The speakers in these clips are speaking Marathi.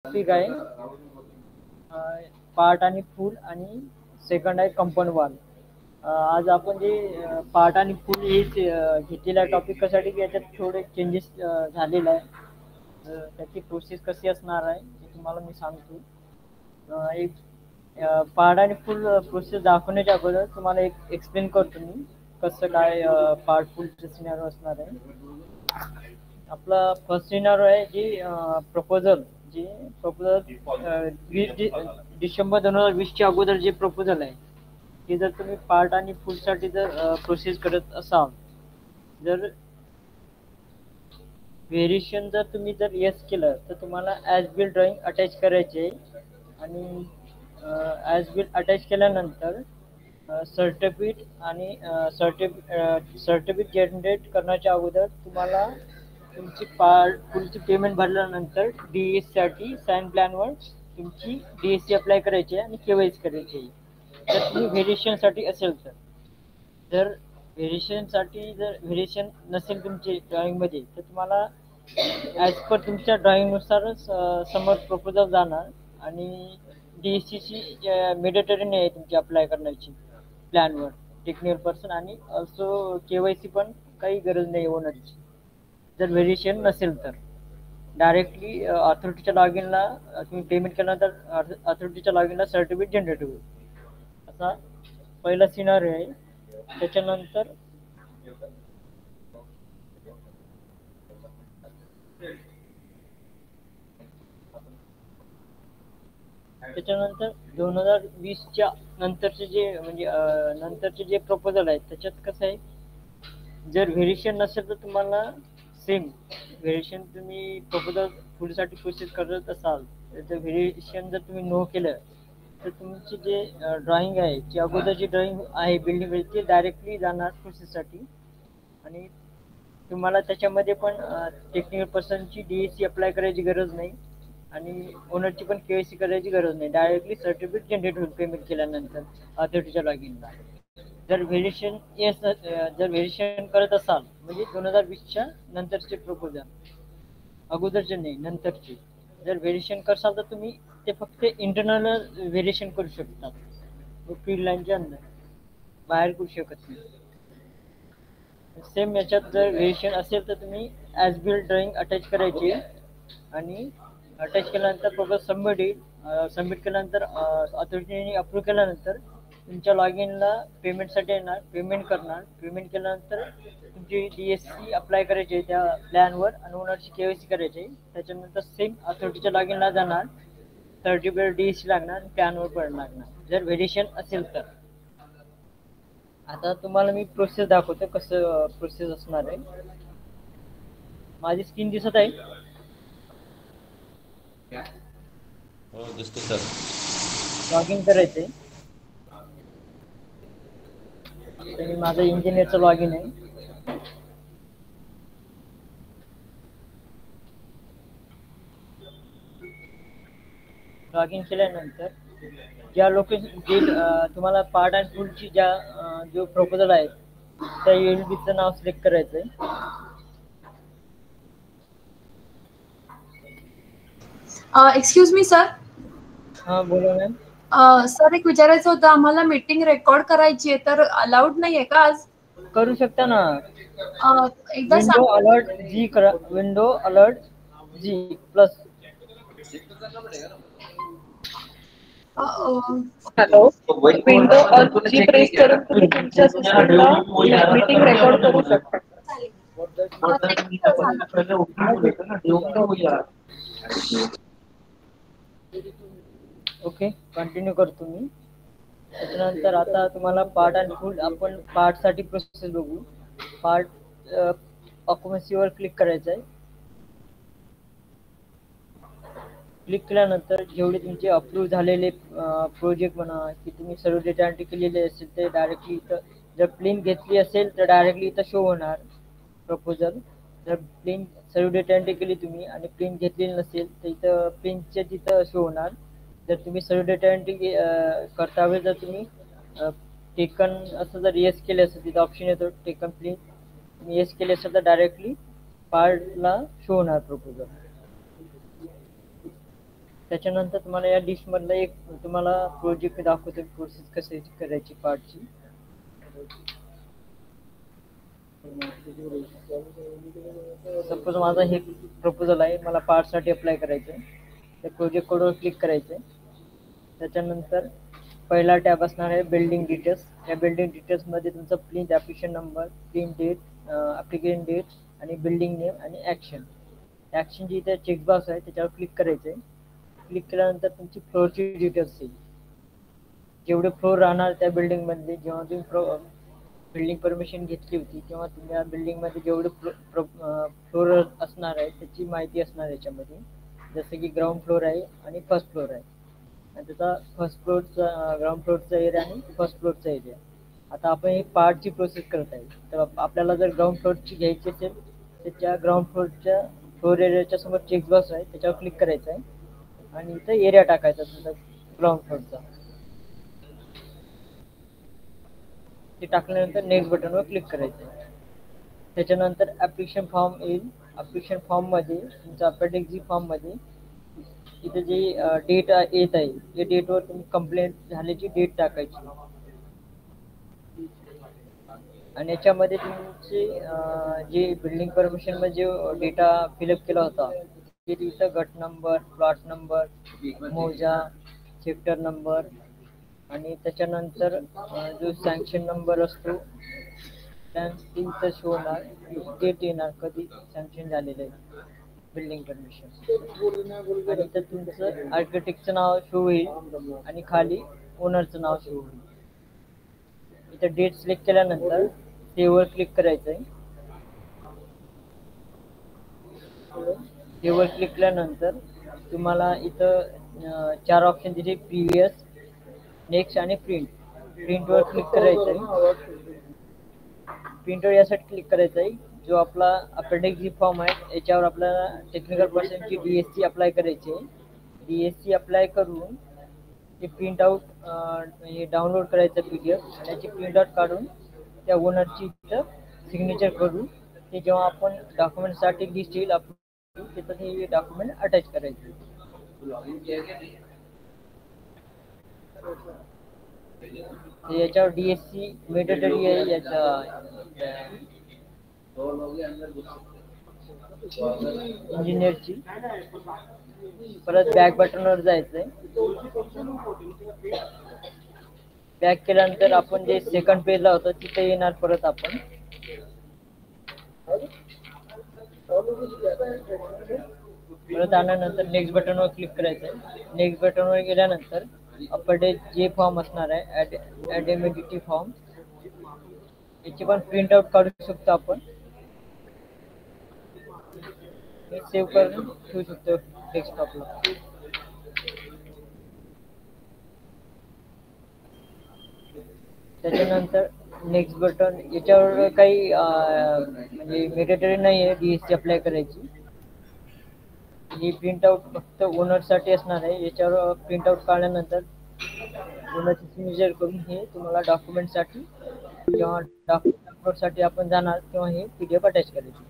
टॉपिक आहे पार्ट आणि फुल आणि सेकंड आहे कंपाऊंड वॉल. आज आपण जे पार्ट आणि फुल हे घेतलेला टॉपिक कशासाठी की याच्यात थोडे चेंजेस झालेला आहे. त्याची प्रोसेस कशी असणार आहे ते तुम्हाला मी सांगतो. एक पार्ट आणि फुल प्रोसेस दाखवण्याच्या अगोदर तुम्हाला एक एक्सप्लेन करतो मी कसं काय पार्ट फुलचं सिनारिओ असणार आहे. आपला फर्स्ट सिनारिओ आहे जी प्रपोजल डिसेंबर 2020च्या अगोदर जे प्रपोजल आहे ते जर तुम्ही पार्ट आणि फुलसाठी जर प्रोसेस करत असाल, जर व्हेरिएशन जर तुम्ही जर येस केलं तर तुम्हाला ॲज बिल्ड ड्रॉइंग अटॅच करायचे आणि ॲज बिल्ड अटॅच केल्यानंतर सर्टिफिकेट आणि सर्टिफिकेट जनरेट करण्याच्या अगोदर तुम्हाला तुमची फुलची पेमेंट भरल्यानंतर DSसाठी साइन प्लॅनवर तुमची DSC अप्लाय करायची आणि KYC करायची. जर तुम्ही व्हेरिएशनसाठी असेल तर, जर व्हेरिएशन नसेल तुमचे ड्रॉइंगमध्ये तर तुम्हाला ॲज पर तुमच्या ड्रॉइंगनुसारच समोर प्रपोजल जाणार आणि DSCची मेडिटरी नाही आहे तुमची अप्लाय करण्याची प्लॅनवर टेक्निकल पर्सन आणि ऑल्सो KYC पण काही गरज नाही होणारची. जर व्हेरिएशन नसेल तर डायरेक्टली अथॉरिटीच्या लॉग इनला तुम्ही पेमेंट केल्यानंतर अथॉरिटीच्या लॉग इनला सर्टिफिकेट जनरेट होईल. असा पहिला सिनारिओ आहे. त्याच्यानंतर त्याच्यानंतर 2020च्या नंतरचे जे म्हणजे नंतरचे जे प्रपोजल आहेत त्याच्यात कसं आहे, जर व्हेरिएशन नसेल तर तुम्हाला सेम व्हेरिएशन तुम्ही प्रपोजल फुलसाठी प्रोसेस करत असाल तर व्हेरिएशन जर तुम्ही नो केलं तर तुमची जे ड्रॉइंग आहे जी अगोदरची ड्रॉइंग आहे बिल्डिंग ते डायरेक्टली जाणार प्रोसेससाठी आणि तुम्हाला त्याच्यामध्ये पण टेक्निकल पर्सनची DSC अप्लाय करायची गरज नाही आणि ओनरची पण KYC करायची गरज नाही. डायरेक्टली सर्टिफिकेट जनरेट होईल पेमेंट केल्यानंतर अथॉरिटीच्या लॉग इनला. जर व्हेरिएशन करत असाल म्हणजे 2020च्या नंतरचे प्रपोजल, अगोदरचे नाही नंतरचे, जर व्हेरिएशन करसाल तर तुम्ही ते फक्त इंटरनल व्हेरिएशन करू शकता, फील्ड लाईनच्या अंदर बाहेर करू शकत नाही. सेम याच्यात जर व्हेरिएशन असेल तर तुम्ही ॲज बिल्ड ड्रॉइंग अटॅच करायची आणि अटॅच केल्यानंतर प्रपोजल सबमिट केल्यानंतर अथॉरिटीने अप्रूव्ह केल्यानंतर तुमच्या लॉग इनला पेमेंटसाठी येणार, पेमेंट करणार. पेमेंट केल्यानंतर तुमची DSC अप्लाय करायची त्या प्लॅनवर आणि ओनरची KYC करायची. त्याच्यानंतर सेम अथॉरिटीच्या लॉग इनला जाणार, सर्टिफिकेट DSC लागणार, प्लॅनवर पण लागणार जर व्हेरिएशन असेल तर. आता तुम्हाला मी प्रोसेस दाखवतो कसं प्रोसेस असणार आहे. माझी स्क्रीन दिसत आहे? हो दिसते सर. लॉग इन करायचंय. माझं इंजिनियरचं लॉग इन आहे. लॉग इन केल्यानंतर ज्या लोकेशन तुम्हाला पार्ट अँड फुलची जो प्रपोजल आहे त्या ULBचं नाव सिलेक्ट करायचंय. Excuse me sir. हां बोला मॅम. सर एक विचारायचं होतं, आम्हाला मीटिंग रेकॉर्ड करायची आहे तर अलाउड नाही आहे का आज? करू शकता ना. एकदा विंडो अलर्ट जी करा, विंडो अलर्ट जी प्लस. हॅलो, विंडो अलर्ट जी प्रेस करून तुम्ही तुमच्या सिस्टमला मीटिंग रेकॉर्ड करू शकता. ओके, कंटिन्यू करतो मी. त्याच्यानंतर आता तुम्हाला पार्ट अँड फुल आपण पार्टसाठी प्रोसेस बघू. पार्ट ऑक्युपन्सीवर क्लिक करायचं आहे. क्लिक केल्यानंतर जेवढे तुमचे अप्रूव्ह झालेले प्रोजेक्ट म्हणा की तुम्ही सर्व डेटा एंट्री केलेले असेल ते डायरेक्टली इथं, जर प्लेन घेतली असेल तर डायरेक्टली इथं शो होणार प्रपोजल. जर प्लेन सर्व डेटा एंट्री केली तुम्ही आणि प्लेन घेतलेली नसेल तर इथं प्लेनच्या तिथं शो होणार. जर तुम्ही सर्व डेटा एंट्री करता वेळेस जर तुम्ही टेकन असं जर येस केले असेल तिथं ऑप्शन येतो टेकन प्लेन, तुम्ही येस केले असेल तर डायरेक्टली पार्टला शो होणार प्रपोजल. त्याच्यानंतर तुम्हाला या लिस्ट मधला एक तुम्हाला प्रोजेक्ट दाखवतो, प्रोसेस कशी करायची पार्टची. सपोज माझा हे प्रपोजल आहे, मला पार्टसाठी अप्लाय करायचं आहे. त्या प्रोजेक्ट कोडवर क्लिक करायचं आहे. त्याच्यानंतर पहिला टॅब असणार आहे बिल्डिंग डिटेल्स. या बिल्डिंग डिटेल्समध्ये तुमचा plinth application number, plinth date, application date आणि बिल्डिंग नेम आणि ॲक्शन. ॲक्शनची इथे चेकबॉक्स आहे, त्याच्यावर क्लिक करायचं आहे. क्लिक केल्यानंतर तुमची फ्लोअरची डिटेल्स येईल, जेवढे फ्लोअर राहणार त्या बिल्डिंगमधले. जेव्हा तुम्ही बिल्डिंग परमिशन घेतली होती तेव्हा तुम्ही बिल्डिंगमध्ये जेवढे फ्लोअर असणार आहे त्याची माहिती असणार याच्यामध्ये. जसं की ग्राउंड फ्लोअर आहे आणि फर्स्ट फ्लोअर आहे, आणि त्याचा फर्स्ट फ्लोअरचा, ग्राउंड फ्लोअरचा एरिया आणि फर्स्ट फ्लोअरचा एरिया. आता आपण ही पार्टची प्रोसेस करत आहे, तर आपल्याला जर ग्राउंड फ्लोअरची घ्यायची असेल त्याच्या ग्राउंड फ्लोअरच्या फ्लोअर एरियाच्या समोर चेकबॉक्स आहे, त्याच्यावर क्लिक करायचं आहे आणि इथं एरिया टाकायचा तुमचा ग्राउंड फ्लोअरचा. ते टाकल्यानंतर नेक्स्ट बटनवर क्लिक करायचं आहे. त्याच्यानंतर ॲप्लिकेशन फॉर्म येईल. ॲप्लिकेशन फॉर्ममध्ये तुमच्या अपेंडिक्स फॉर्ममध्ये इथे जे डेट येत आहे त्या डेटवर तुम्ही कंप्लेंट झाल्याची डेट टाकायची, आणि याच्यामध्ये तुमचे जे बिल्डिंग परमिशनमध्ये जे डेटा फिलअप केला होता ते तिथं गट नंबर, प्लॉट नंबर, मोजा, सेक्टर नंबर आणि त्याच्यानंतर जो सँक्शन नंबर असतो तिथं शो होणार, डेट येणार कधी सँक्शन झालेलं आहे बिल्डिंग परमिशन. आणि इथं तुमचं आर्किटेक्टचं नाव शो होईल आणि खाली ओनरचं नाव शो होईल. इथं डेट सिलेक्ट केल्यानंतर सेव्हवर क्लिक करायचं आहे. सेव्हवर क्लिक केल्यानंतर तुम्हाला इथं 4 ऑप्शन दिले, प्रिव्हियस, नेक्स्ट आणि प्रिंट. प्रिंटवर क्लिक करायचं आहे. प्रिंटवर यासाठी क्लिक करायचं आहे, जो आपला अपेंडिक्स फॉर्म आहे याच्यावर आपल्याला टेक्निकल पर्सनची DSC अप्लाय करायची आहे. DSC अप्लाय करून ते प्रिंट आउट हे डाउनलोड करायचं PDF, आणि याची प्रिंट आउट काढून त्या ओनरची इथं सिग्नेचर करून ते जेव्हा आपण डॉक्युमेंटसाठी लिस्ट येईल तिथं हे डॉक्युमेंट अटॅच करायचे. याच्यावर DSC मेडेटरी आहे याचा इंजिनियरची. परत बॅक बटनवर जायचंय. बॅक केल्यानंतर आपण जे सेकंड पेजला होतं तिथे येणार. परत आपण परत आल्यानंतर नेक्स्ट बटनवर क्लिक करायचंय. नेक्स्ट बटनवर गेल्यानंतर आपले जे फॉर्म असणार आहे ॲडेमिडिटी फॉर्म याची पण प्रिंट आउट काढू शकतो आपण. सेव्ह करून ठेवू शकतो डेस्कटॉपला. त्याच्यानंतर नेक्स्ट बटन, याच्यावर काही म्हणजे मेडेटरी नाही आहे DSC अप्लाय करायची. ही प्रिंट आउट फक्त ओनरसाठी असणार आहे. याच्यावर प्रिंट आउट काढल्यानंतर ओनरची सिग्नेचर करून हे तुम्हाला डॉक्युमेंटसाठी जेव्हा डॉक्युमेंटसाठी आपण जाणार तेव्हा हे PDF अटॅच करायची.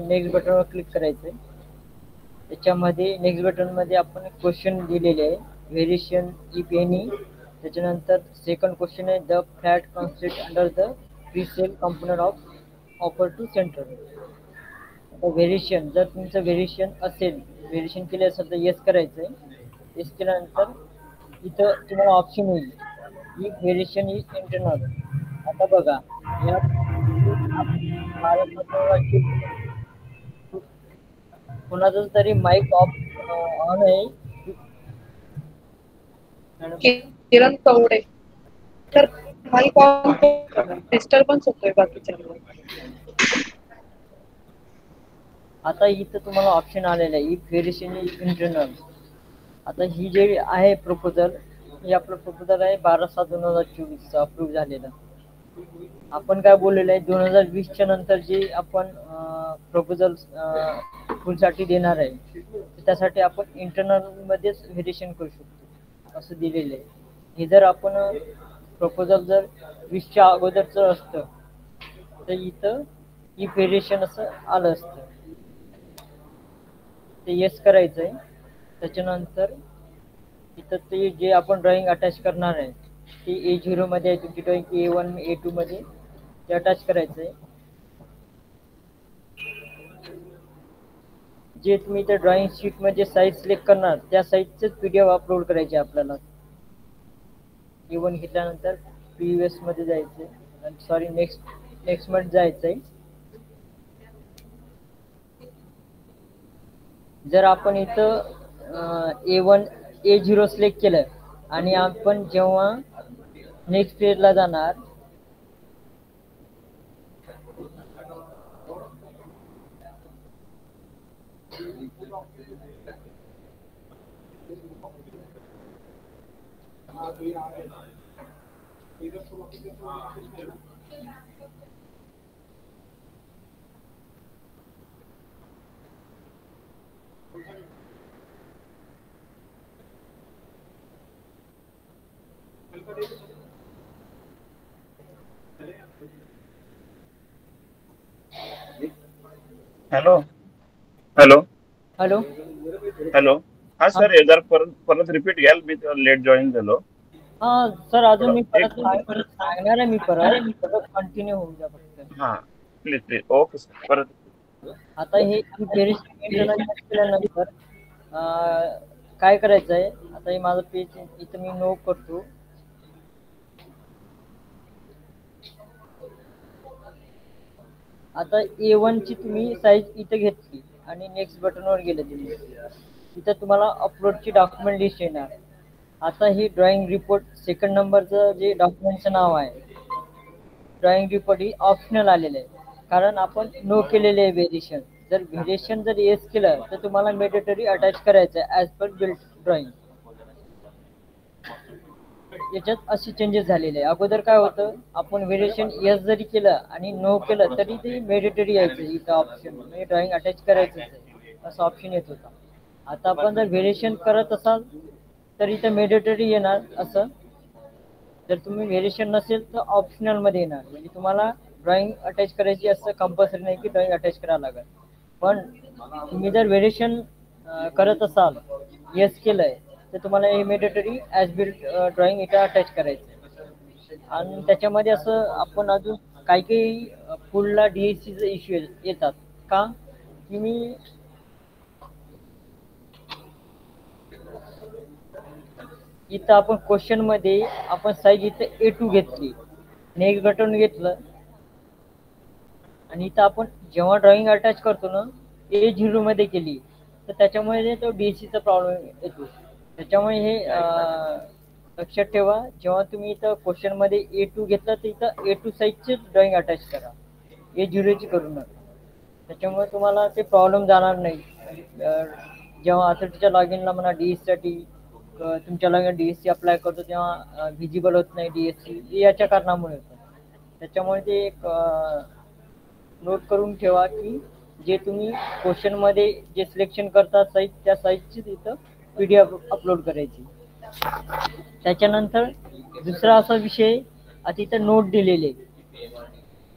नेक्स्ट बटनवर क्लिक करायचं. त्याच्यामध्ये नेक्स्ट बटनमध्ये आपण क्वेश्चन दिलेले आहे, व्हेरिएशन इफ एनी. त्याच्यानंतर सेकंड क्वेश्चन आहे, the flat constraint under the presale component of offer to centre. Variation, जर तुमचं व्हेरिएशन असेल, व्हेरिएशन केले असेल तर येस करायचं आहे. येस केल्यानंतर इथं तुम्हाला ऑप्शन येईल इफ व्हेरिएशन इज इंटरनल. आता बघा या कोणाचं तरी माईक ऑन आहे. किरण कवडे तर माईक ऑन डिस्टर्बन्स होतोय बाकीच्या. आता इथं तुम्हाला ऑप्शन आलेलं आहे इफ व्हेरिएशन इज इंटरनल. आता ही जे आहे प्रपोजल, हे आपलं प्रपोजल आहे 12/7/2024 अप्रूव्ह झालेलं. आपण काय बोललेलं आहे 2020च्या नंतर जे आपण प्रपोजल फुलसाठी देणार आहे त्यासाठी आपण इंटरनल मध्येच व्हेरिएशन करू शकतो असं दिलेलं आहे. हे जर आपण प्रपोजल जर 20च्या अगोदरचं असतं तर इथं इफ व्हेरिएशन असं आलं असतं. ते येस करायचं आहे. त्याच्यानंतर इथं ते जे आपण ड्रॉइंग अटॅच करणार आहे ती A0 मध्ये आहे तुमची ड्रॉइंग, A1 A2 मध्ये ते अटॅच करायचं आहे. जे तुम्ही त्या ड्रॉइंग शीट मध्ये साईज सिलेक्ट करणार त्या साईजचेच PDF अपलोड करायचे आपल्याला. A1 घेतल्यानंतर प्रिव्हियस मध्ये जायचंय, सॉरी नेक्स्ट मध्ये जायचंय. जर आपण इथं A1 A0 सिलेक्ट केलं आणि आपण जेव्हा नेक्स्ट पेजला जाणार हॅलो हॅलो हॅलो हॅलो हा सर हे जर परत रिपीट घ्याल, मी लेट जॉईन झालो. हा सर अजून मी परत सांगणार आहे, मी परत कंटिन्यू होऊन जा फक्त. हा प्लीज प्लीज. ओके सर परत. आता हे इंटरनॅशनल केल्यानंतर काय करायचं आहे, आता हे माझं पेज इथं मी नो करतो. आता A1 ची तुम्ही साईज इथं घेतली आणि नेक्स्ट बटनवर गेले तुम्ही, इथं तुम्हाला अपलोडची डॉक्युमेंट लिस्ट येणार. आता ही ड्रॉइंग रिपोर्ट सेकंड नंबरचं जे डॉक्युमेंटचं नाव आहे, ड्रॉइंग रिपोर्ट ही ऑप्शनल आलेलं आहे, कारण आपण नो केलेले आहे व्हेरिएशन. जर व्हेरिएशन जर येस केलं तर तुम्हाला मॅन्डेटरी अटॅच करायचं आहे ॲज पर बिल्ड ड्रॉइंग. याच्यात असे चेंजेस झालेले आहे. अगोदर काय होतं, आपण व्हेरिएशन येस जरी केलं आणि नो केलं तरी ते मॅन्डेटरी यायचं इथं ऑप्शन, म्हणजे ड्रॉइंग अटॅच करायचं आहे असं ऑप्शन येत होता. आता आपण जर व्हेरिएशन करत असाल तर इथं मॅन्डेटरी येणार असं. जर तुम्ही व्हेरिएशन नसेल तर ऑप्शनल मध्ये येणार, म्हणजे तुम्हाला ड्रॉइंग अटॅच करायची असं कंपल्सरी नाही की ड्रॉइंग अटॅच करावं लागेल. पण तुम्ही जर व्हेरिएशन करत असाल, येस केलंय, तर तुम्हाला हे मॅन्डेटरी ॲज बिल्ड ड्रॉइंग इथं अटॅच करायचं. आणि त्याच्यामध्ये असं आपण अजून काही फुलला DACचे इश्यू येतात का, की मी इथं आपण क्वेश्चन मध्ये आपण साईज इथं A2 घेतली, नेक्स्ट बटन घेतलं आणि इथं आपण जेव्हा ड्रॉइंग अटॅच करतो ना A0 मध्ये केली तर त्याच्यामुळे तो DACचा प्रॉब्लेम येतो. त्याच्यामुळे हे लक्षात ठेवा, जेव्हा तुम्ही इथं क्वेश्चन मध्ये A2 घेतलं तर इथं A2 साईजचीच ड्रॉइंग अटॅच करा, A0ची करू नका. त्याच्यामुळे तुम्हाला ते प्रॉब्लेम जाणार नाही. जेव्हा अथॉरिटीच्या लॉग इनला म्हणा DAC साठी तुमच्या लॉग इन DAC अप्लाय करतो तेव्हा व्हिजिबल होत नाही DAC, याच्या कारणामुळे होतं. त्याच्यामुळे ते एक नोट करून ठेवा की जे तुम्ही क्वेश्चन मध्ये जे सिलेक्शन करता साईज, त्या साईजची इथं PDF अपलोड करायची. त्याच्यानंतर दुसरा असा विषय, आता इथं नोट दिलेले,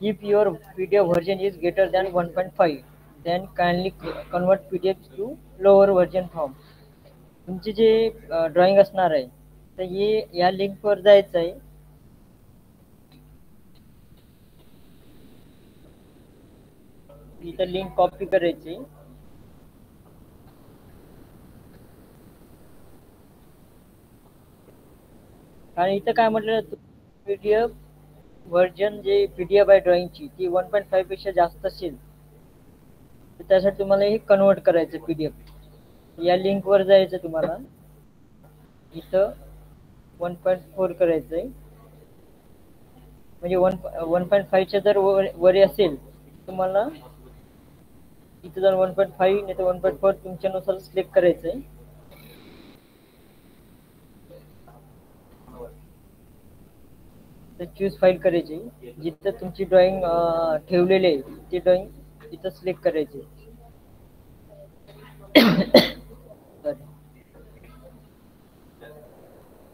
if your PDF version is greater than 1.5 then kindly convert PDF to lower version form. तुमची जे ड्रॉइंग असणार आहे तर हे या लिंकवर जायचं आहे. इथं लिंक कॉपी करायची आणि इथं काय म्हटलं, PDF व्हर्जन जे PDF आहे ड्रॉइंगची ती 1.5 पेक्षा जास्त असेल तर त्यासाठी तुम्हाला हे कन्वर्ट करायचं PDF. या लिंकवर जायचं तुम्हाला, इथं 1.4 करायचं आहे, म्हणजे 1.5च्या जर वरी असेल तुम्हाला इथं जर 1.5 नाही तर 1.4 तुमच्यानुसार सिलेक्ट करायचं आहे. तर चूज फाईल करायची, जिथं तुमची ड्रॉइंग ठेवलेली आहे ती ड्रॉइंग इथं सिलेक्ट करायची.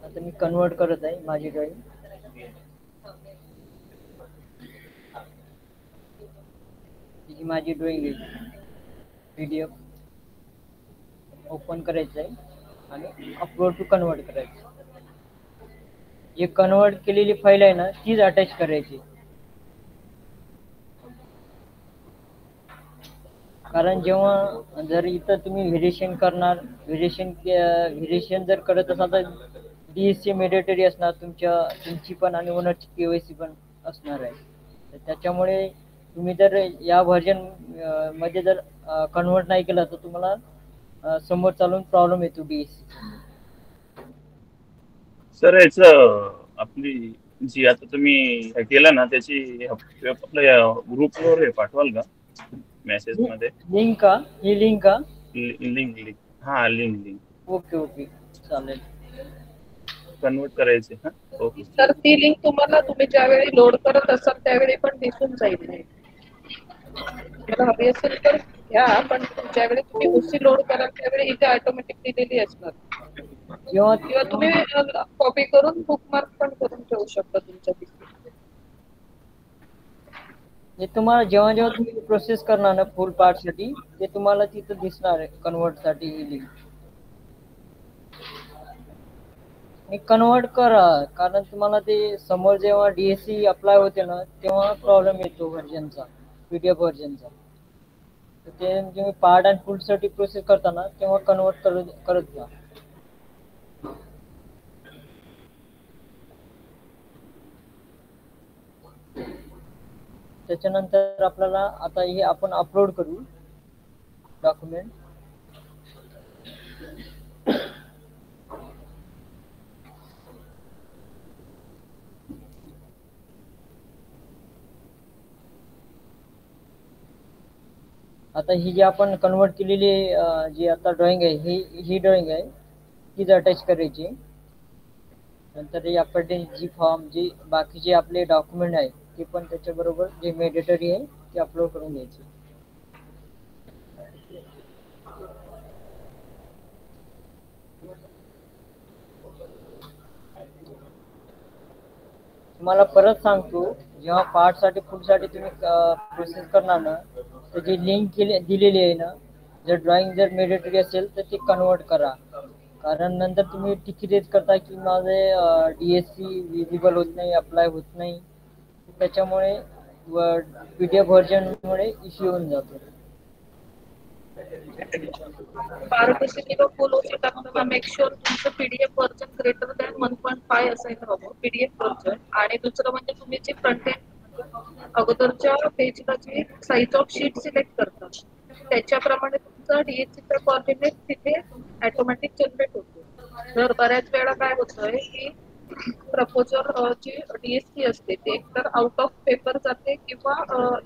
आता मी कन्वर्ट करत आहे माझी ड्रॉइंग. ही माझी ड्रॉइंग आहे PDF. ओपन करायचं आहे आणि अपलोड टू कन्वर्ट करायचं. जे कन्वर्ट केलेली फाईल आहे ना तीच अटॅच करायची. कारण जेव्हा जर इथं तुम्ही व्हेरिएशन करणार, व्हेरिएशन जर करत असाल तर DSC मॅन्डेटरी असणार तुमची पण आणि ओनरची KYC पण असणार आहे. तर त्याच्यामुळे तुम्ही जर या व्हर्जन मध्ये जर कन्वर्ट नाही केलं तर तुम्हाला समोर चालून प्रॉब्लेम येतो DSC. सर याच आपली जी आता तुम्ही हे केलं ना त्याची आपल्या ग्रुपवर हे पाठवाल का मेसेज मध्ये? लिंक का? ही लिंक का? लिंक हा लिंक. ओके चालेल. कन्वर्ट करायचे. हा ओके. तर ती लिंक तुम्ही ज्यावेळी लोड करत असाल त्यावेळी पण दिसून जाईल. नाही मला हवी असेल तर घ्या, पण ज्यावेळी तुम्ही उसी लोड कराल त्यावेळी इथे ऑटोमॅटिक दिलेली असणार. किंवा तुम्ही कॉपी करून बुकमार्क पण करून ठेवू शकता तुमच्या पीसीवर. हे तुम्हाला जेव्हा तुम्ही प्रोसेस करणार ना फुल पार्ट साठी ते तुम्हाला तिथं दिसणार आहे कन्वर्ट साठी ही लिंक. कन्वर्ट करा, कारण तुम्हाला ते समोर जेव्हा DSC अप्लाय होते ना तेव्हा प्रॉब्लेम येतो व्हर्जनचा, PDF व्हर्जनचा. ते तुम्ही पार्ट आणि फुल साठी प्रोसेस करताना तेव्हा कन्वर्ट करत जा. त्याच्यानंतर आपल्याला आता हे आपण अपलोड करू डॉक्युमेंट. आता ही जी आपण कन्वर्ट केलेली जी आता ड्रॉइंग आहे ही ड्रॉइंग आहे तीच अटॅच करायची. नंतर याकडे जी फॉर्म जी बाकीचे आपले डॉक्युमेंट आहे ते पण त्याच्याबरोबर जे मॅन्डेटरी आहे ते अपलोड करून घ्यायचे. तुम्हाला परत सांगतो, जेव्हा पार्ट साठी फुल साठी तुम्ही प्रोसेस करणार ना तर जी लिंक दिलेली आहे ना, जर ड्रॉइंग जर मॅन्डेटरी असेल तर ते कन्वर्ट करा. कारण नंतर तुम्ही टिकीट करता की माझे DSC विजिबल होत नाही, अप्लाय होत नाही. त्याच्यामुळे PDF व्हर्जनमुळे इश्यू होऊन जातो. पारदर्शी किंवा फुल ओसी टाकताना मेक शुअर तुमचं PDF व्हर्जन ग्रेटर दॅन 1.5 असायला हवं PDF व्हर्जन. आणि दुसरं म्हणजे तुम्ही जे फ्रंट एंड अगोदरच्या पेजला जी साईज ऑफ शीट सिलेक्ट करता त्याच्याप्रमाणे तुमचा DSC चा कोऑर्डिनेट तिथे ऑटोमॅटिक जनरेट होतो. तर बऱ्याच वेळा काय होतंय की प्रपोजल जी DSC असते ते एकतर आउट ऑफ पेपर जाते किंवा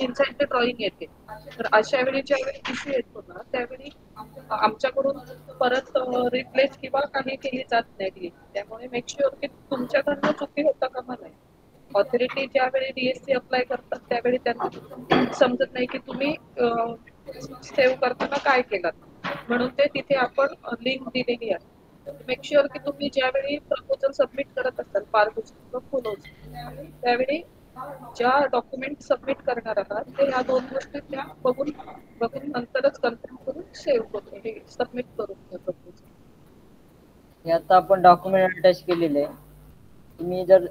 इनसाइड द ड्रॉइंग येते. तर अशा वेळी ज्यावेळी इश्यू येतो ना त्यावेळी आमच्याकडून परत रिप्लेस किंवा काही केली जात नाही. त्यामुळे मेक शुअर की तुमच्याकडनं चुकी होता कामा नये. ऑथॉरिटी ज्यावेळी DSC अप्लाय करतात त्यावेळी त्यांना समजत नाही की तुम्ही सेव्ह करताना काय केलं, म्हणून ते तिथे आपण लिंक दिलेली आहे. मेक शुअर की तुम्ही ज्यावेळी प्रपोजल सबमिट करत असाल पारदर्शी किंवा फुल ओसी त्यावेळी ज्या डॉक्युमेंट सबमिट करणार आहात ते ह्या दोन गोष्टी त्या बघून नंतरच कन्फर्म करून सेव्ह करून हे सबमिट करून प्रपोजल. हे आता आपण डॉक्युमेंट अटॅच केलेले आहे. तुम्ही जर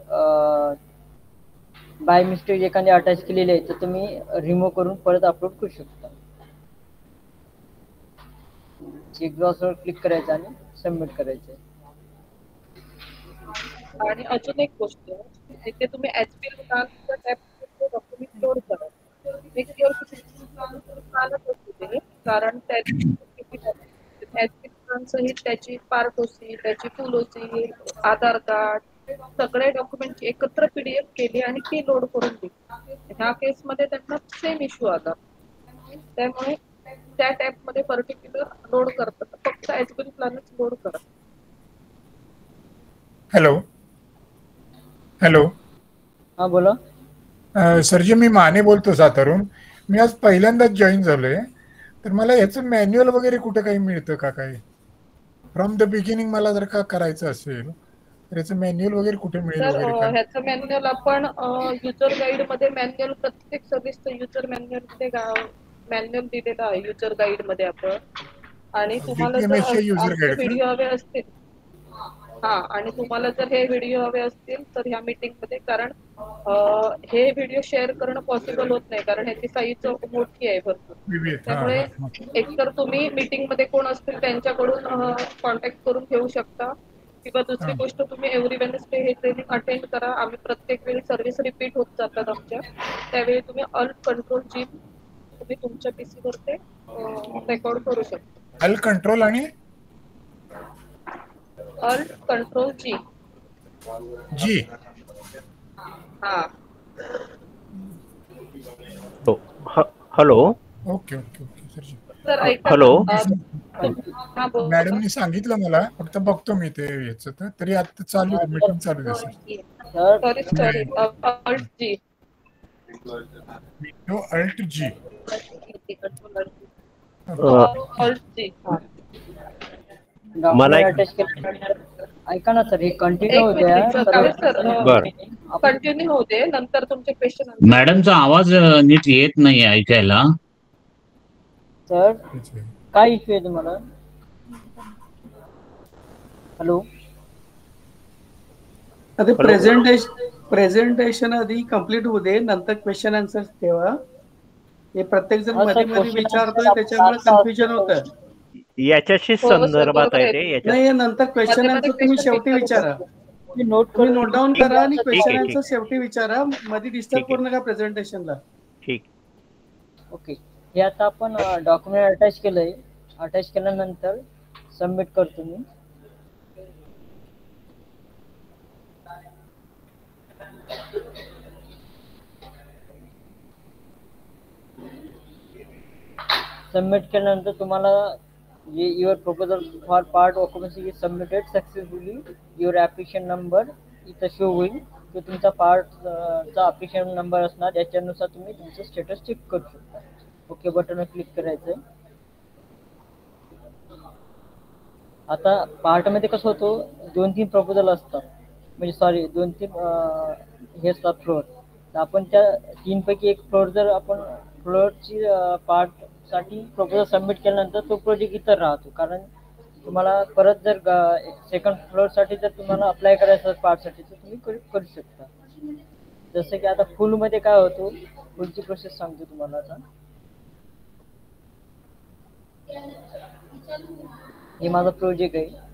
बाय मिस्टेक एखादी अटॅच केलेली आहे तर तुम्ही रिमूव्ह करून परत अपलोड करू शकता. चेक बॉक्सवर क्लिक करायचं आणि सबमिट करायचं. आणि अजून एक गोष्ट जिथे तुम्ही HPL प्लॅनच्या टॅबमध्ये डॉक्युमेंट लोड करा. मेक शुअर की चालत असते कारण त्याची HPL प्लॅन सहित त्याची पार्ट ओसी, त्याची फुल ओसी, आधार कार्ड सगळे डॉक्युमेंट एकत्र PDF केली आणि ती लोड करून दिली. ह्या केसमध्ये त्यांना सेम इश्यू आला. त्यामुळे त्या टॅबमध्ये पर्टिक्युलर लोड करतात फक्त HPL प्लॅनच लोड करा. हॅलो हा बोला. सरजी मी माने बोलतो सातारून. मी आज पहिल्यांदाच जॉईन झालोय. तर मला याचं मॅन्युअल वगैरे कुठे काही मिळतं का? काही फ्रॉम द बिगिनिंग मला जर का करायचं असेल तर याचं मॅन्युअल वगैरे कुठे मिळेल वगैरे का? ह्याचं मॅन्युअल आपण युजर गाईड मध्ये मॅन्युअल प्रत्येक सर्व्हिसचं युजर मॅन्युअल मध्ये मॅन्युअल दिलेलं आहे. युजर गाईड मध्ये आपण आणि तुम्हाला जर BPMS चे user आमचे guide का? व्हिडिओ हवे असतील, हा, आणि तुम्हाला जर हे व्हिडिओ हवे असतील तर ह्या मीटिंग मध्ये, कारण हे व्हिडिओ शेअर करणं पॉसिबल होत नाही कारण ह्याची साईज मोठी आहे भरपूर. विविध, हा, त्यामुळे हा. एकतर तुम्ही मीटिंग मध्ये कोण असतील त्यांच्याकडून कॉन्टॅक्ट करून घेऊ शकता, किंवा दुसरी हा. गोष्ट तुम्ही एव्हरी वेडनेसडे हे ट्रेनिंग अटेंड करा. आम्ही प्रत्येक वेळी सर्व्हिस रिपीट होत जातात आमच्या, त्यावेळी तुम्ही अल्ट कंट्रोल जी तुम्ही तुमच्या पीसी वर ते रेकॉर्ड करू शकता. अल कंट्रोल आणि अल्ट कंट्रोल जी. जी. हा. हॅलो. ओके ओके ओके सरजी. तर ऐका हॅलो. हा, बोल. मॅडमनी सांगितलं मला, फक्त बघतो मी ते याचं तरी आता चालू आहे, मीटिंग चालू आहे सर. सॉरी अल्ट जी. विंडो अल्ट जी. अल्ट जी. मला अटॅच केलं. ऐका ना सर, हे कंटिन्यू होऊ द्या. बरं. कंटिन्यू होऊ दे, नंतर तुमचे क्वेश्चन. मॅडमचा आवाज नीट येत नाही ऐकायला. सर काय इश्यू आहे तुम्हाला? हॅलो. आता प्रेझेंटेशन आधी कम्प्लीट होऊ दे, नंतर क्वेश्चन आन्सर ठेवा. हे प्रत्येक जण मध्ये मध्ये विचारतोय त्याच्यामुळे कन्फ्युजन होतं. याच्याशी संदर्भात आहे ते. नाही, नंतर क्वेश्चन आन्सर तुम्ही शेवटी विचारा. तुम्ही नोट डाऊन करा आणि क्वेश्चन आन्सर शेवटी विचारा. मध्ये डिस्टर्ब करू नका प्रेझेंटेशनला. ठीक. ओके. हे आता आपण डॉक्युमेंट अटॅच केलंय. अटॅच केल्यानंतर सबमिट करतो मी. सबमिट केल्यानंतर तुम्हाला your proposal for part occupancy is submitted successfully, your application number इथं शो होईल. तो तुमचा पार्टचा ॲप्लिकेशन नंबर असणार, याच्यानुसार तुम्ही तुमचं स्टेटस चेक करू शकता. ओके बटनवर क्लिक करायचं आहे. आता पार्टमध्ये कसं होतं, 2-3 प्रपोजल असतात, म्हणजे सॉरी 2-3 हे असतात फ्लोअर. तर आपण त्या 3 पैकी एक फ्लोअर जर आपण फ्लोअरची पार्टसाठी प्रपोजल सबमिट केल्यानंतर तो प्रोजेक्ट इथं राहतो. कारण तुम्हाला परत जर सेकंड फ्लोअरसाठी जर तुम्हाला अप्लाय करायचं पार्टसाठी तर तुम्ही करू शकता. जसं की आता फुलमध्ये काय होतो, फुलची प्रोसेस सांगतो तुम्हाला. आता हे माझा प्रोजेक्ट आहे.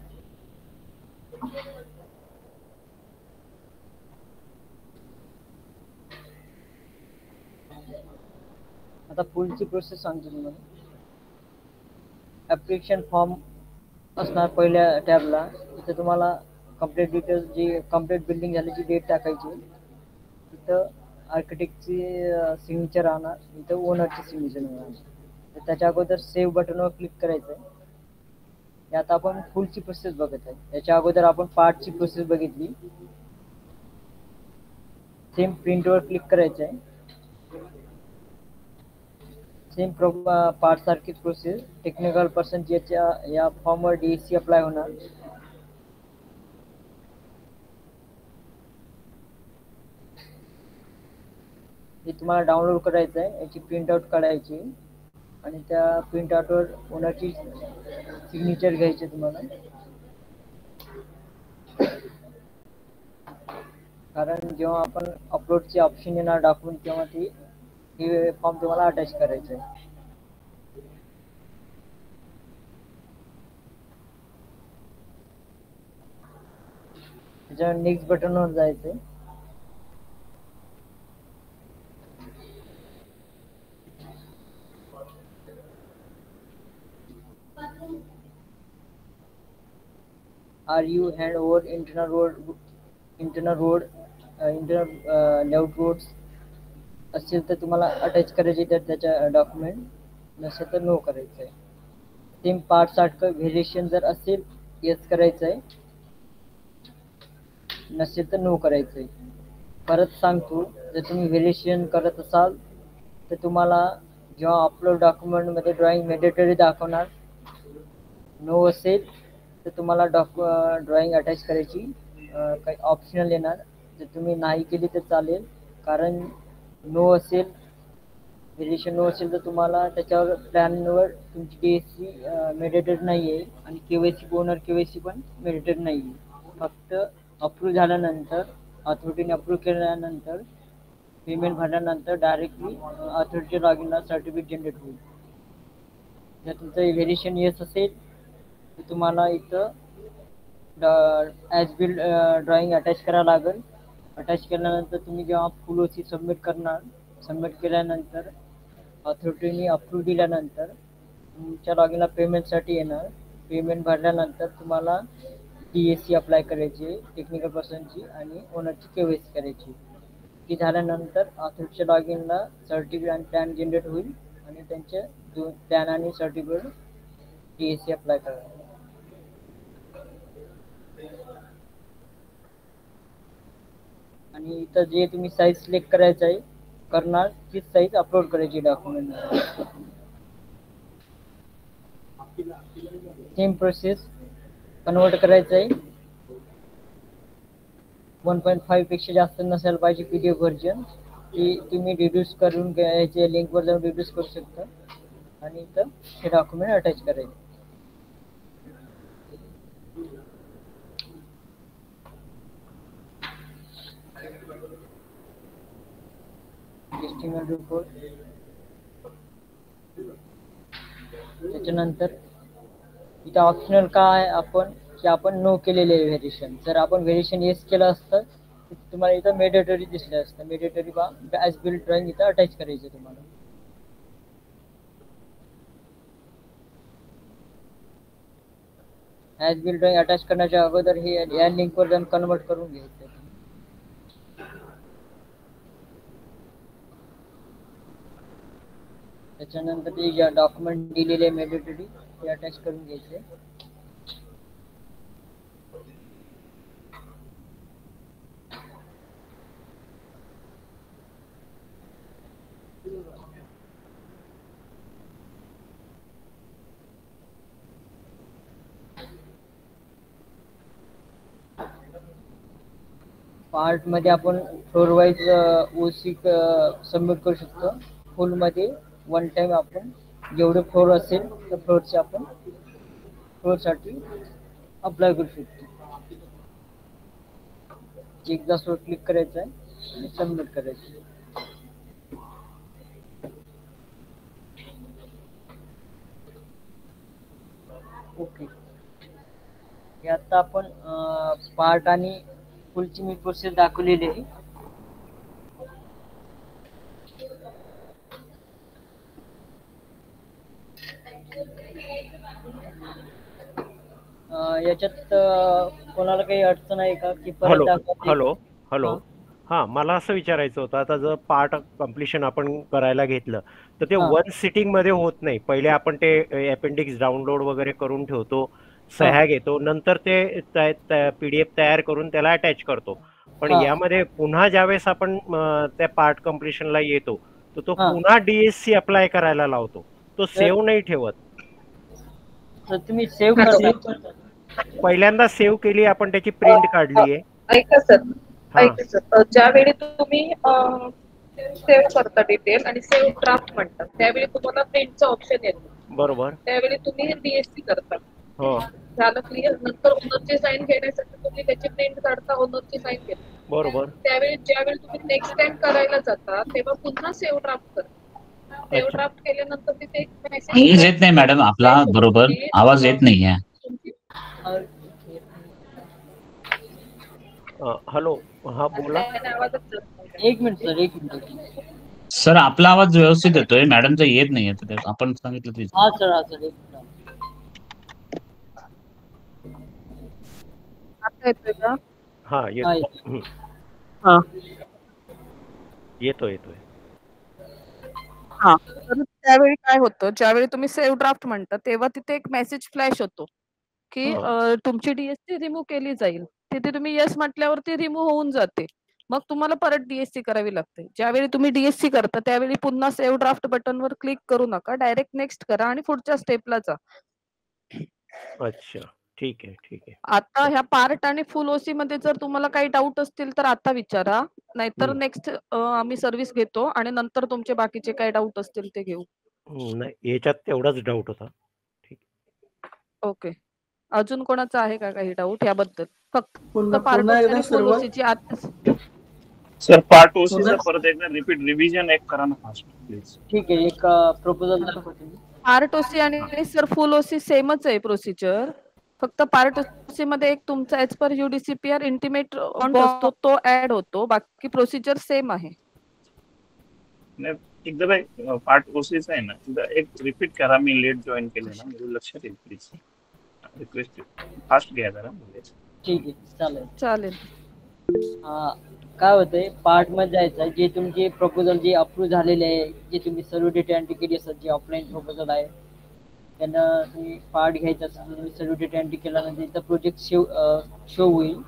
आता फुलची प्रोसेस सांगतो तुम्हाला. ॲप्लिकेशन फॉर्म असणार पहिल्या टॅबला. इथं तुम्हाला कंप्लीट डिटेल्स, जी कंप्लीट बिल्डिंग झाल्याची डेट टाकायची. इथं आर्किटेक्टची सिग्नेचर राहणार, इथं ओनरची सिग्नेचर राहणार. तर त्याच्या अगोदर सेव्ह बटनवर क्लिक करायचं आहे. आता आपण फुलची प्रोसेस बघत आहे. याच्या अगोदर आपण पार्टची प्रोसेस बघितली. सेम प्रिंटवर क्लिक करायचं आहे. सेम पार्ट सारखीच प्रोसेस. टेक्निकल पर्सन ज्याच्या या फॉर्मवर DSC अप्लाय होणार. हे तुम्हाला डाउनलोड करायचं आहे. याची प्रिंट आउट काढायची आणि त्या प्रिंट आउटवर ओनरची सिग्नेचर घ्यायची तुम्हाला. कारण जेव्हा आपण अपलोडचे ऑप्शन येणार डॉक्युमेंट, तेव्हा हे फॉर्म तुम्हाला अटॅच करायचं आहे. त्याच्यावर नेक्स्ट बटनवर जायचं आहे. Are you hand over internal layout roads असेल तर तुम्हाला अटॅच करायचे तर त्याच्या डॉक्युमेंट, नसेल तर नो करायचं आहे. सेम पार्ट सारखं व्हेरिएशन जर असेल येस करायचं आहे, नसेल तर नो करायचं आहे. परत सांगतो, जर तुम्ही व्हेरिएशन करत असाल तर तुम्हाला जेव्हा अपलोड डॉक्युमेंटमध्ये ड्रॉइंग मॅन्डेटरी दाखवणार. नो असेल तर तुम्हाला ड्रॉइंग अटॅच करायची काही ऑप्शनल येणार. जर तुम्ही नाही केली तर चालेल, कारण नो असेल व्हेरिएशन नो असेल तर तुम्हाला त्याच्यावर प्लॅनवर तुमची DSC मेडिटेड नाही आहे आणि KYC ओनर KYC पण मेडिटेड नाही आहे. फक्त अप्रूव्ह झाल्यानंतर अथॉरिटीने अप्रूव्ह केल्यानंतर पेमेंट भरल्यानंतर डायरेक्टली अथॉरिटी लॉगिनला सर्टिफिकेट जनरेट होईल. जर तुमचं व्हेरिएशन येस असेल तर तुम्हाला इथं ॲज बिल्ड ड्रॉइंग अटॅच करावं लागेल. अटॅच केल्यानंतर तुम्ही जेव्हा फुल OC सबमिट करणार, सबमिट केल्यानंतर अथॉरिटीने अप्रूव्ह दिल्यानंतर तुमच्या लॉगिनला पेमेंटसाठी येणार. पेमेंट भरल्यानंतर तुम्हाला DSC अप्लाय करायची, टेक्निकल पर्सनची आणि ओनरची KYC करायची. ती झाल्यानंतर अथॉरिटीच्या लॉगिनला सर्टिफिकेट आणि प्लॅन जनरेट होईल आणि त्यांचे प्लॅन आणि सर्टिफिकेट DSC अप्लाय करा. आणि इथं जे तुम्ही साईज सिलेक्ट करायचं आहे करणार तीच साईज अपलोड करायची डॉक्युमेंट. सेम प्रोसेस कन्वर्ट करायचं आहे. 1.5 पेक्षा जास्त नसायला पाहिजे PDF व्हर्जन. ती तुम्ही रिड्यूस करून घ्यायचे, लिंकवर जाऊन रिड्यूस करू शकता आणि इथं हे डॉक्युमेंट अटॅच करायचे. Estimate report. त्याच्यानंतर इथं ऑप्शनल काय आहे आपण की आपण नो केलेले आहे व्हेरिएशन. जर आपण व्हेरिएशन येस केलं असतं तर तुम्हाला इथं मेडेटरी दिसलं असतं. मेडेटरी ॲज बिल्ड ड्रॉइंग इथं अटॅच करायचं तुम्हाला. ॲज बिल्ड ड्रॉइंग अटॅच करण्याच्या अगोदर हे या लिंकवर जाऊन कन्वर्ट करून घ्यायचं. त्याच्यानंतर ते डॉक्युमेंट दिलेले मेडिटरी ते अटॅच करून घ्यायचे. पार्ट मध्ये आपण फ्लोर वाईज OC सबमिट करू शकतो. फुल मध्ये वन टाइम आपण जेवढे फ्लोर असेल त्या फ्लोरचे आपण फ्लोरसाठी अप्लाय करू शकतो. एकदा क्लिक करायचं आहे आणि सबमिट करायचं. ओके. हे आता आपण पार्ट आणि फुलची मी प्रोसेस दाखवलेली आहे. याच्यात कोणाला काही अडचण आहे का की परत दाखवते? हॅलो. हा, मला असं विचारायचं होतं, आता जर पार्ट कम्प्लिशन आपण करायला घेतलं तर ते वन सिटिंग मध्ये होत नाही. पहिले आपण ते अपेंडिक्स डाउनलोड वगैरे करून ठेवतो, सह्या घेतो, नंतर ते PDF तयार करून त्याला अटॅच करतो. पण यामध्ये पुन्हा ज्यावेळेस आपण त्या पार्ट कम्प्लिशनला येतो तर तो पुन्हा DSC अप्लाय करायला लावतो. तो सेव्ह नाही ठेवत. तर तुम्ही सेव्ह करता. पहिल्यांदा सेव्ह केली आपण, त्याची प्रिंट काढली आहे. ऐका सर, ज्यावेळी तुम्ही सेव्ह करता डिटेल आणि सेव्ह ड्राफ्ट म्हणतात त्यावेळी तुम्हाला प्रिंटचा ऑप्शन येतो. बरोबर. त्यावेळी तुम्ही DSC करता. हो, झालं क्लिअर. नंतर ओनरची साईन घेण्यासाठी तुम्ही त्याची प्रिंट काढता, ओनरची साईन घेता. बरोबर. त्यावेळी ज्यावेळी तुम्ही नेक्स्ट टाइम करायला जाता तेव्हा पुन्हा सेव्ह ड्राफ्ट करता. सेव्ह ड्राफ्ट केल्यानंतर तिथे एक आवाज येत नाही मॅडम आपला. बरोबर आवाज येत नाही आहे. हॅलो. हा, बोला. एक मिनिट सर, एक मिनिट सर. आपला आवाज व्यवस्थित येतोय, मॅडमचा येत नाही येत. आपण सांगितलं ते. हा सर, हा सर, एक मिनिट. आता येतोय का? हा, येतो. हा, येतोय. हा. तर त्यावेळी काय होतं, ज्यावेळी तुम्ही सेव्ह ड्राफ्ट म्हणता तेव्हा तिथे एक मेसेज फ्लॅश होतो की तुमची DSC रिमूव्ह केली जाईल. तिथे तुम्ही येस म्हटल्यावर ती रिमूव्ह होऊन जाते. मग तुम्हाला परत DSC करावी लागते. ज्यावेळी तुम्ही DSC करता त्यावेळी पुन्हा सेव्ह ड्राफ्ट बटनवर क्लिक करू नका, डायरेक्ट नेक्स्ट करा आणि पुढच्या स्टेपला जा. अच्छा. ठीक आहे, ठीक आहे. आता ह्या पार्ट आणि फुल ओसी मध्ये जर तुम्हाला काही डाऊट असतील तर आता विचारा, नाहीतर नेक्स्ट आम्ही सर्व्हिस घेतो आणि नंतर तुमचे बाकीचे काय डाऊट असतील ते घेऊ. नाही, याच्यात तेवढाच डाऊट होता. ओके. अजून कोणाचा आहे का काही डाऊट याबद्दल? फक्त पुन्हा पार्ट एकदा आणि फुल सर्व ओसीची आता सर पार्ट ओसीचा परत एकदा रिपीट रिव्हिजन एक करा ना फास्ट प्लीज. ठीक आहे, एक प्रपोजल दाखवते मी. पार्ट ओसी आणि सर फुल ओसी सेमच आहे प्रोसिजर. फक्त पार्ट ओसी मध्ये एक तुमचा as per UDCPR intimate bond असतो तो ऍड होतो, बाकी प्रोसिजर सेम आहे. नाही एकदा पार्ट ओसीचा आहे ना, एकदा एक रिपीट करा. मी लेट जॉईन केले ना, म्हणजे लक्षात येईल प्लीज. रिक्वेस्ट फास्ट घ्या जरा. ठीक आहे, चालेल चालेल. काय होतंय, पार्ट मध्ये जायचं जे तुमचे प्रपोजल जे अप्रूव्ह झालेले आहे, जे तुम्ही सर्व डेटा एंट्री केली असतात, जे ऑफलाईन प्रपोजल आहे त्यांना तुम्ही पार्ट घ्यायचा असेल, तुम्ही सर्व डेटा एंट्री केल्यानंतर इथं प्रोजेक्ट शो होईल.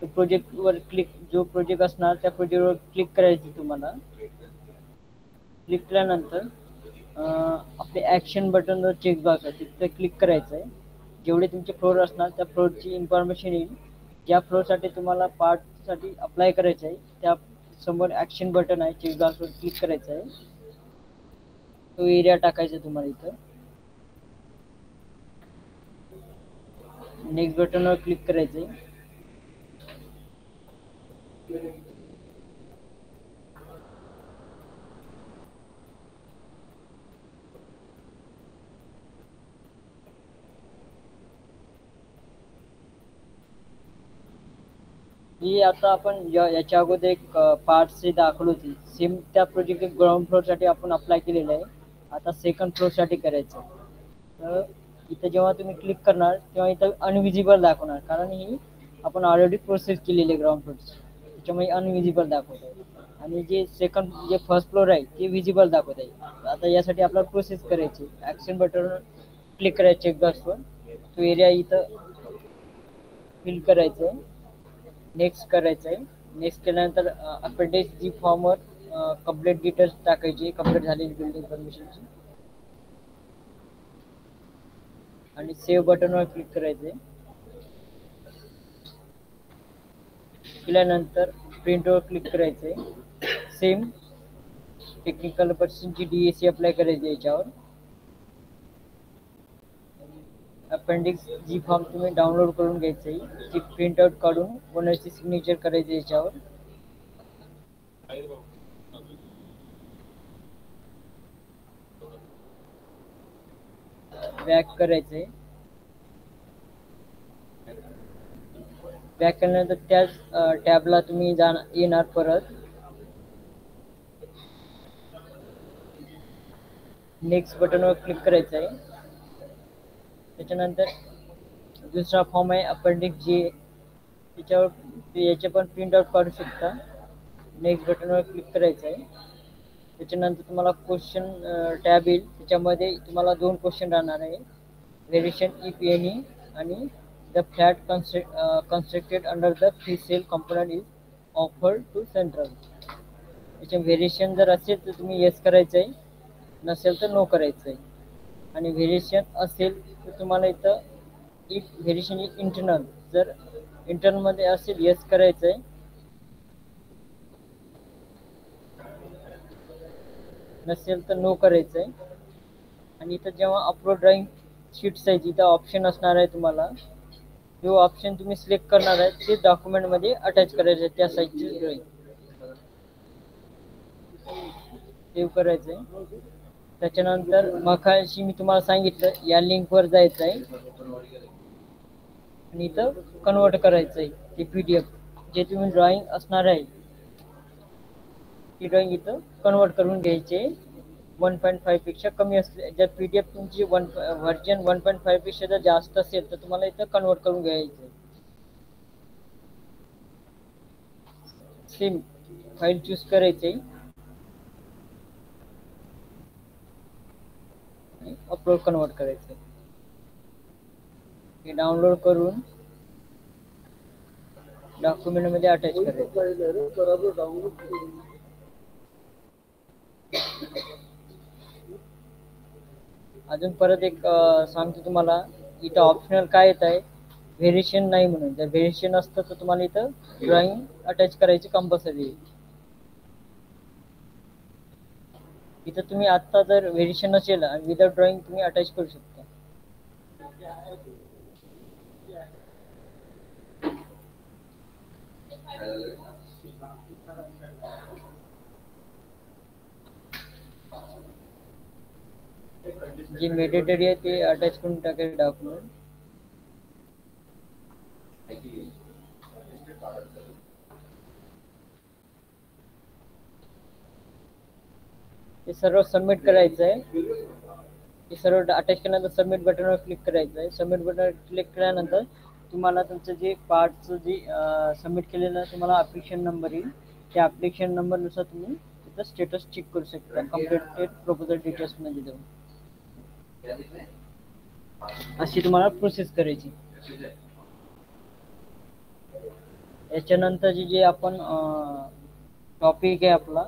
तो प्रोजेक्टवर जो प्रोजेक्ट असणार त्या प्रोजेक्टवर क्लिक करायचं. तुम्हाला क्लिक केल्यानंतर आपले ॲक्शन बटनवर चेक बॉक्स आहे तिथं क्लिक करायचं आहे. जेवढे तुमचे फ्लोअर असणार त्या फ्लोअरची इन्फॉर्मेशन येईल. ज्या फ्लोअरसाठी तुम्हाला पार्टसाठी अप्लाय करायचं आहे त्या समोर ॲक्शन बटन आहे, चेक बॉक्सवर क्लिक करायचं आहे. तो एरिया टाकायचा तुम्हाला इथं. नेक्स्ट बटनवर क्लिक करायचं आहे. ही आता आपण याच्या अगोदर एक पार्ट दाखवली होती, सेम त्या प्रोजेक्ट ग्राउंड फ्लोअरसाठी आपण अप्लाय केलेलं आहे. आता सेकंड फ्लोअरसाठी करायचं. तर इथं जेव्हा तुम्ही क्लिक करणार तेव्हा इथं अनविजिबल दाखवणार, कारण ही आपण ऑलरेडी प्रोसेस केलेली आहे ग्राउंड फ्लोअरची, त्याच्यामुळे अनविजिबल दाखवत आहे. आणि जे फर्स्ट फ्लोअर आहे ते विजिबल दाखवत आहे. आता यासाठी आपल्याला प्रोसेस करायची. ॲक्शन बटनवर क्लिक करायचं चेकबॉक्सवर, तो एरिया इथं फिल करायचं आहे. नेक्स्ट करायचं आहे. नेक्स्ट केल्यानंतर अपेंडिक्स जी फॉर्मवर कंप्लीट डिटेल्स टाकायची, कंप्लीट झालेली बिल्डिंग परमिशनची, आणि सेव्ह बटनवर क्लिक करायचे. केल्यानंतर प्रिंटवर क्लिक करायचे. सेम टेक्निकल पर्सनची DAC अप्लाय करायची याच्यावर. अपेंडिक्स जी फॉर्म तुम्ही डाउनलोड करून घ्यायची, ती प्रिंट आउट काढून कोणाची सिग्नेचर करायची याच्यावर. बॅक करायचे. बॅक केल्यानंतर त्याच टॅबला तुम्ही येणार परत. नेक्स्ट बटनवर क्लिक करायचं आहे. त्याच्यानंतर दुसरा फॉर्म आहे अपेंडिक्स जी, त्याच्यावर याचे पण प्रिंट आउट काढू शकता. नेक्स्ट बटनवर क्लिक करायचं आहे. त्याच्यानंतर तुम्हाला क्वेश्चन टॅब येईल, त्याच्यामध्ये तुम्हाला 2 क्वेश्चन राहणार आहे. व्हेरिएशन इफ एनी आणि the flat constructed under the free sale component is offered to central. याचे व्हेरिएशन जर असेल तर तुम्ही येस करायचं आहे, नसेल तर नो करायचं आहे. आणि व्हेरिएशन असेल तर तुम्हाला इथं इफ व्हेरिएशन इज इंटरनल, जर इंटरनलमध्ये असेल येस करायचं आहे, नसेल तर नो करायचं आहे. आणि इथं जेव्हा अपलोड ड्रॉइंग शीट साईज इथं ऑप्शन असणार आहे, तुम्हाला जो ऑप्शन तुम्ही सिलेक्ट करणार आहे ते डॉक्युमेंटमध्ये अटॅच करायचं आहे. त्या साईजची ड्रॉइंग सेव्ह करायचं आहे. त्याच्यानंतर मगाशी मी तुम्हाला सांगितलं या लिंकवर जायचं आहे आणि इथं कन्वर्ट करायचं आहे ते PDF जे तुम्ही ड्रॉइंग असणार आहे ती ड्रॉइंग इथं कन्वर्ट करून घ्यायचे. 1.5 पेक्षा कमी असले, जर PDF तुमची व्हर्जन 1.5 पेक्षा जर जास्त असेल तर तुम्हाला इथं कन्वर्ट करून घ्यायचं. सेम फाईल चूज करायचे, अपलोड कन्वर्ट करायचं. हे डाउनलोड करून डॉक्युमेंट मध्ये अटॅच करायचं. अजून परत एक सांगतो तुम्हाला, इथं ऑप्शनल काय येत आहे व्हेरिएशन नाही म्हणून. जर व्हेरिएशन असतं तर तुम्हाला इथं ड्रॉइंग अटॅच करायची कंपल्सरी आहे. इथं तुम्ही आता जर व्हेरिएशन नसेल विदाउट ड्रॉइंग तुम्ही अटॅच करू शकता. जे मेडिटेड आहे ते अटॅच करून टाकायचे डॉक्युमेंट. ते सर्व सबमिट करायचं आहे. हे सर्व अटॅच केल्यानंतर सबमिट बटनवर क्लिक करायचं आहे. सबमिट बटनवर क्लिक केल्यानंतर तुम्हाला तुमचं जे पार्टचं जे सबमिट केलेलं तुम्हाला ॲप्लिकेशन नंबर येईल. त्या ॲप्लिकेशन नंबरनुसार तुम्ही तिथं स्टेटस चेक करू शकता कम्प्लिटेड प्रपोजल डिटेल्समध्ये जाऊन. अशी तुम्हाला प्रोसेस करायची. याच्यानंतर जे आपण टॉपिक आहे आपला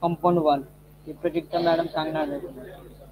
कंपाऊंड वॉल, ते प्रोजेक्टचा मॅडम सांगणार आहे.